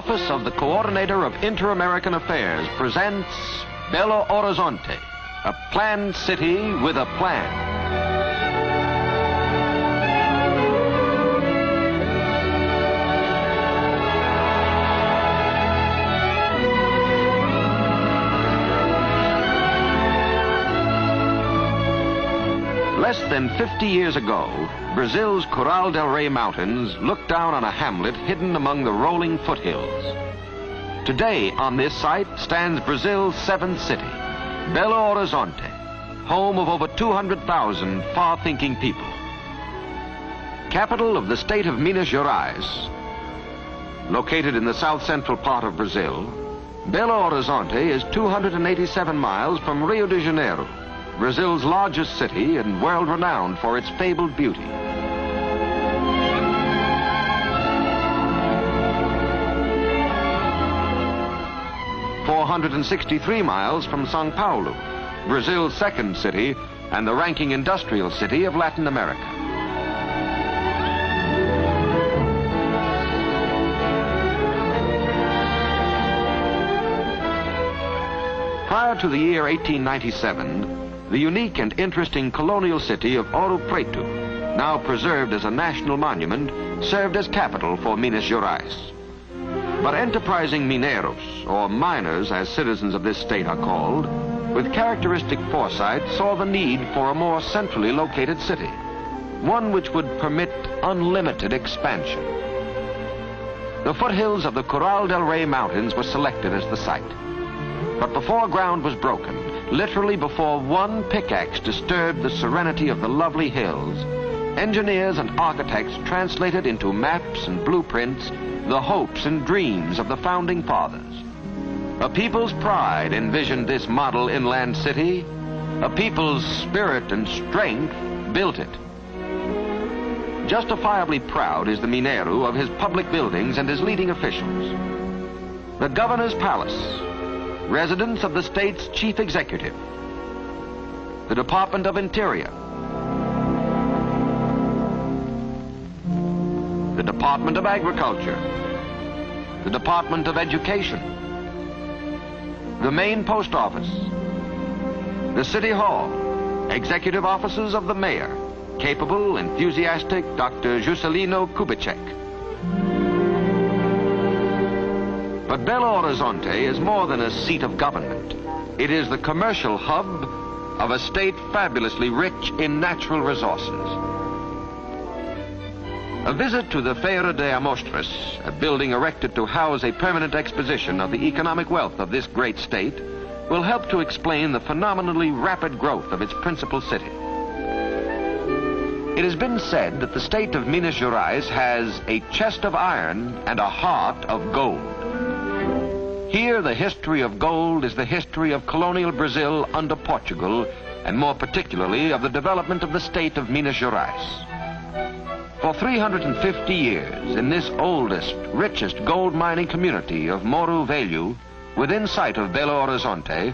Office of the Coordinator of Inter-American Affairs presents Belo Horizonte, a planned city with a plan. Less than 50 years ago, Brazil's Coral del Rey Mountains looked down on a hamlet hidden among the rolling foothills. Today, on this site, stands Brazil's seventh city, Belo Horizonte, home of over 200,000 far-thinking people. Capital of the state of Minas Gerais, located in the south-central part of Brazil, Belo Horizonte is 287 miles from Rio de Janeiro, Brazil's largest city and world-renowned for its fabled beauty. "463 miles from São Paulo, Brazil's second city and the ranking industrial city of Latin America. Prior to the year 1897, the unique and interesting colonial city of Ouro Preto, now preserved as a national monument, served as capital for Minas Gerais. But enterprising mineiros, or miners as citizens of this state are called, with characteristic foresight saw the need for a more centrally located city, one which would permit unlimited expansion. The foothills of the Coral del Rey Mountains were selected as the site. But before ground was broken, literally before one pickaxe disturbed the serenity of the lovely hills, engineers and architects translated into maps and blueprints the hopes and dreams of the founding fathers. A people's pride envisioned this model inland city. A people's spirit and strength built it. Justifiably proud is the Mineiro of his public buildings and his leading officials. The governor's palace, residence of the state's chief executive, the Department of Interior, the Department of Agriculture, the Department of Education, the main post office, the City Hall, executive offices of the mayor, capable, enthusiastic Dr. Juscelino Kubitschek. But Belo Horizonte is more than a seat of government. It is the commercial hub of a state fabulously rich in natural resources. A visit to the Feira de Amostras, a building erected to house a permanent exposition of the economic wealth of this great state, will help to explain the phenomenally rapid growth of its principal city. It has been said that the state of Minas Gerais has a chest of iron and a heart of gold. Here, the history of gold is the history of colonial Brazil under Portugal, and more particularly of the development of the state of Minas Gerais. For 350 years, in this oldest, richest gold mining community of Morro Velho, within sight of Belo Horizonte,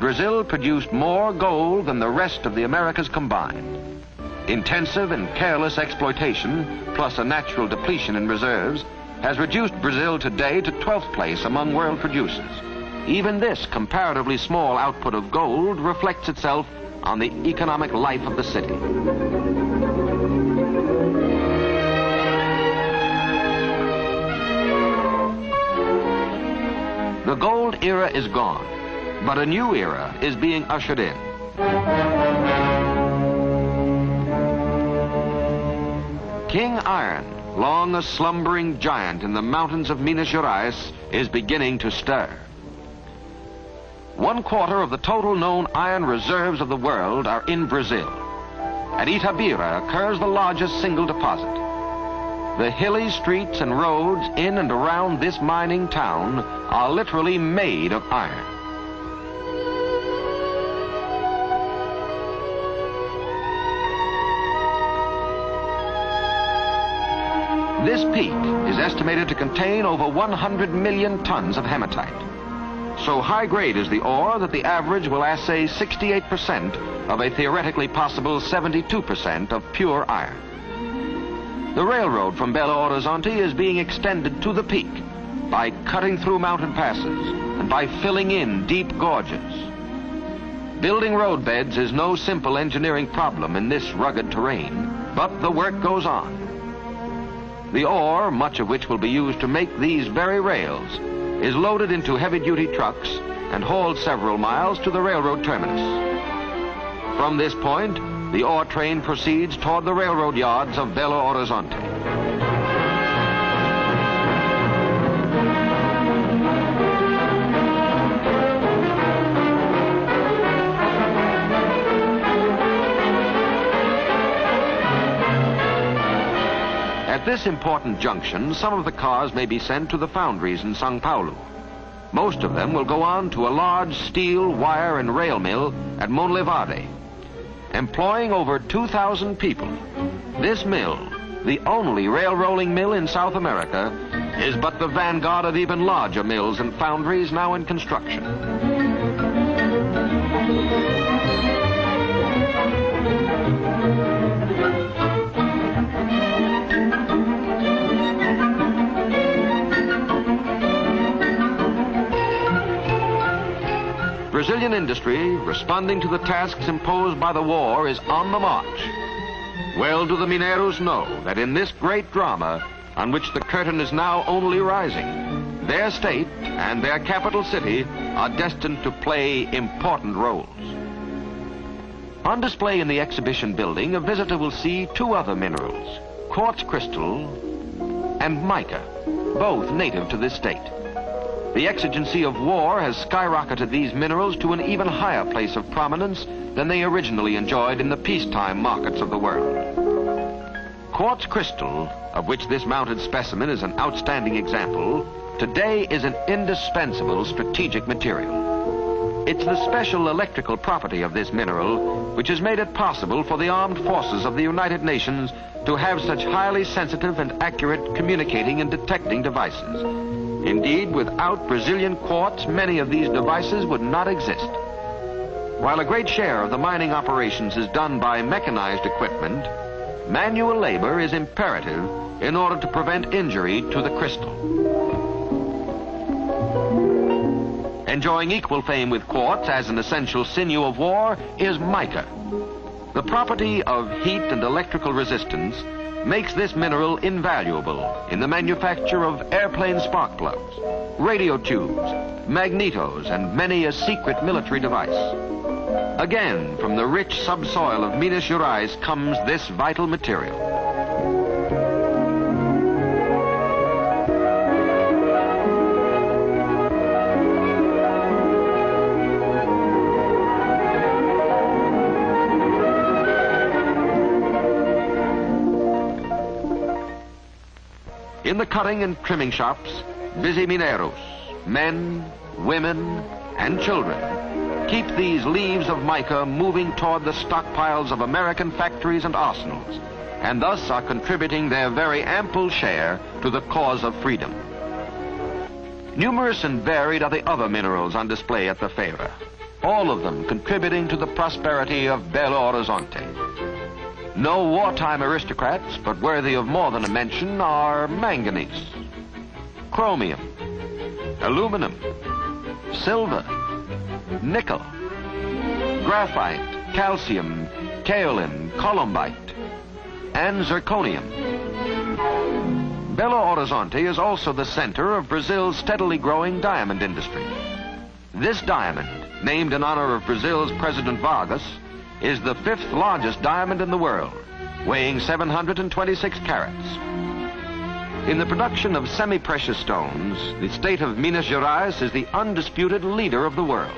Brazil produced more gold than the rest of the Americas combined. Intensive and careless exploitation, plus a natural depletion in reserves, has reduced Brazil today to 12th place among world producers. Even this comparatively small output of gold reflects itself on the economic life of the city. The gold era is gone, but a new era is being ushered in. King Iron, long a slumbering giant in the mountains of Minas Gerais, is beginning to stir. 1/4 of the total known iron reserves of the world are in Brazil. At Itabira occurs the largest single deposit. The hilly streets and roads in and around this mining town are literally made of iron. This peak is estimated to contain over 100 million tons of hematite. So high grade is the ore that the average will assay 68% of a theoretically possible 72% of pure iron. The railroad from Belo Horizonte is being extended to the peak, by cutting through mountain passes and by filling in deep gorges. Building roadbeds is no simple engineering problem in this rugged terrain, but the work goes on. The ore, much of which will be used to make these very rails, is loaded into heavy-duty trucks and hauled several miles to the railroad terminus. From this point, the ore train proceeds toward the railroad yards of Belo Horizonte. At this important junction, some of the cars may be sent to the foundries in São Paulo. Most of them will go on to a large steel, wire, and rail mill at Monlevade, employing over 2,000 people. This mill, the only rail rolling mill in South America, is but the vanguard of even larger mills and foundries now in construction. Brazilian industry, responding to the tasks imposed by the war, is on the march. Well do the Mineiros know that in this great drama, on which the curtain is now only rising, their state and their capital city are destined to play important roles. On display in the exhibition building, a visitor will see two other minerals, quartz crystal and mica, both native to this state. The exigency of war has skyrocketed these minerals to an even higher place of prominence than they originally enjoyed in the peacetime markets of the world. Quartz crystal, of which this mounted specimen is an outstanding example, today is an indispensable strategic material. It's the special electrical property of this mineral which has made it possible for the armed forces of the United Nations to have such highly sensitive and accurate communicating and detecting devices. Indeed, without Brazilian quartz, many of these devices would not exist. While a great share of the mining operations is done by mechanized equipment, manual labor is imperative in order to prevent injury to the crystal. Enjoying equal fame with quartz as an essential sinew of war is mica. The property of heat and electrical resistance makes this mineral invaluable in the manufacture of airplane spark plugs, radio tubes, magnetos, and many a secret military device. Again, from the rich subsoil of Minas Gerais comes this vital material. In the cutting and trimming shops, busy Mineiros, men, women, and children, keep these leaves of mica moving toward the stockpiles of American factories and arsenals, and thus are contributing their very ample share to the cause of freedom. Numerous and varied are the other minerals on display at the Feira, all of them contributing to the prosperity of Belo Horizonte. No wartime aristocrats, but worthy of more than a mention, are manganese, chromium, aluminum, silver, nickel, graphite, calcium, kaolin, columbite, and zirconium. Belo Horizonte is also the center of Brazil's steadily growing diamond industry. This diamond, named in honor of Brazil's President Vargas, is the fifth largest diamond in the world, weighing 726 carats. In the production of semi-precious stones, the state of Minas Gerais is the undisputed leader of the world.